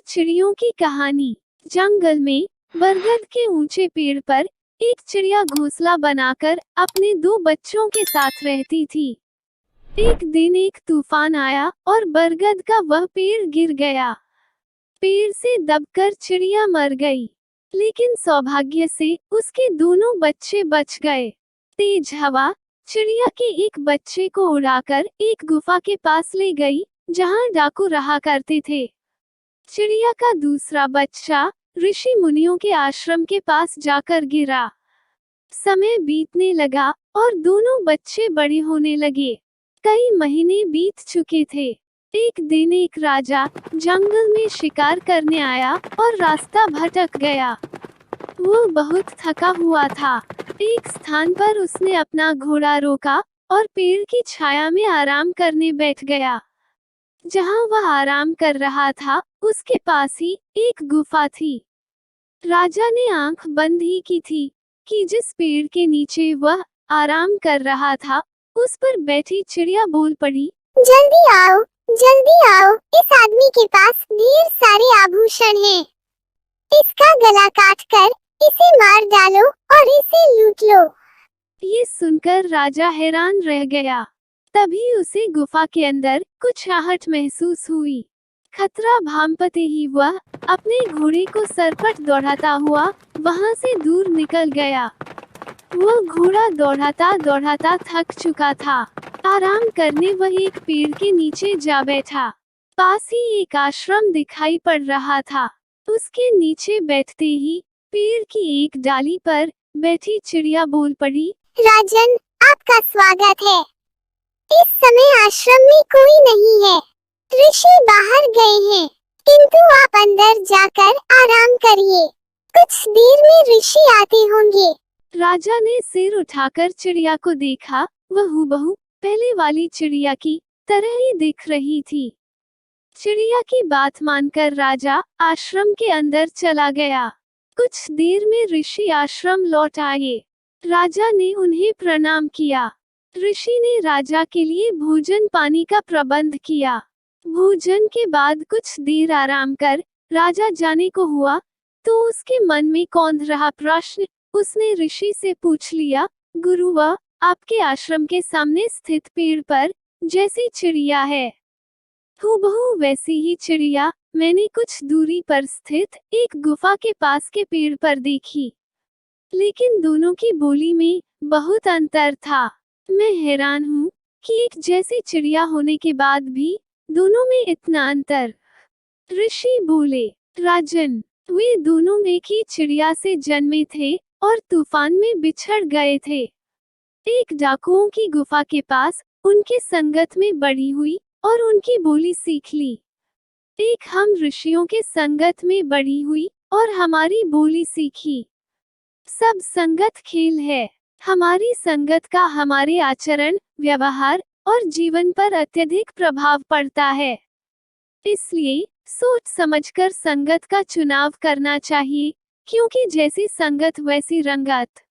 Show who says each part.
Speaker 1: चिड़ियों की कहानी। जंगल में बरगद के ऊंचे पेड़ पर एक चिड़िया घोंसला बनाकर अपने दो बच्चों के साथ रहती थी। एक दिन एक तूफान आया और बरगद का वह पेड़ गिर गया। पेड़ से दबकर चिड़िया मर गई, लेकिन सौभाग्य से उसके दोनों बच्चे बच गए। तेज हवा चिड़िया के एक बच्चे को उड़ाकर एक गुफा के पास ले गई, जहां डाकू रहा करते थे। चिड़िया का दूसरा बच्चा ऋषि मुनियों के आश्रम के पास जाकर गिरा। समय बीतने लगा और दोनों बच्चे बड़े होने लगे। कई महीने बीत चुके थे। एक दिन एक राजा जंगल में शिकार करने आया और रास्ता भटक गया। वो बहुत थका हुआ था। एक स्थान पर उसने अपना घोड़ा रोका और पेड़ की छाया में आराम करने बैठ गया। जहां वह आराम कर रहा था, उसके पास ही एक गुफा थी। राजा ने आंख बंद ही की थी कि जिस पेड़ के नीचे वह आराम कर रहा था, उस पर बैठी चिड़िया बोल पड़ी,
Speaker 2: जल्दी आओ, जल्दी आओ, इस आदमी के पास ढेर सारे आभूषण हैं। इसका गला काटकर इसे मार डालो और इसे लूट लो।
Speaker 1: ये सुनकर राजा हैरान रह गया। तभी उसे गुफा के अंदर कुछ आहट महसूस हुई। खतरा भांपते ही वह अपने घोड़े को सरपट दौड़ाता हुआ वहां से दूर निकल गया। वह घोड़ा दौड़ाता दौड़ाता थक चुका था। आराम करने वह एक पेड़ के नीचे जा बैठा। पास ही एक आश्रम दिखाई पड़ रहा था। उसके नीचे बैठते ही पेड़ की एक डाली पर बैठी चिड़िया बोल पड़ी,
Speaker 2: राजन, आपका स्वागत है। इस समय आश्रम में कोई नहीं है। ऋषि बाहर गए हैं, किंतु आप अंदर जाकर आराम करिए। कुछ देर में ऋषि आते होंगे।
Speaker 1: राजा ने सिर उठाकर चिड़िया को देखा। वह हूबहू पहले वाली चिड़िया की तरह ही दिख रही थी। चिड़िया की बात मानकर राजा आश्रम के अंदर चला गया। कुछ देर में ऋषि आश्रम लौट आए। राजा ने उन्हें प्रणाम किया। ऋषि ने राजा के लिए भोजन पानी का प्रबंध किया। भोजन के बाद कुछ देर आराम कर राजा जाने को हुआ तो उसके मन में कौंध रहा प्रश्न उसने ऋषि से पूछ लिया, गुरुवर, आपके आश्रम के सामने स्थित पेड़ पर जैसी चिड़िया है, हूबहू वैसी ही चिड़िया मैंने कुछ दूरी पर स्थित एक गुफा के पास के पेड़ पर देखी, लेकिन दोनों की बोली में बहुत अंतर था। मैं हैरान हूँ कि एक जैसी चिड़िया होने के बाद भी दोनों में इतना अंतर। ऋषि बोले, राजन, वे दोनों एक ही चिड़िया से जन्मे थे और तूफान में बिछड़ गए थे। एक डाकुओं की गुफा के पास उनके संगत में बड़ी हुई और उनकी बोली सीख ली। एक हम ऋषियों के संगत में बड़ी हुई और हमारी बोली सीखी। सब संगत खेल है। हमारी संगत का हमारे आचरण, व्यवहार और जीवन पर अत्यधिक प्रभाव पड़ता है। इसलिए सोच समझकर संगत का चुनाव करना चाहिए, क्योंकि जैसी संगत वैसी रंगत।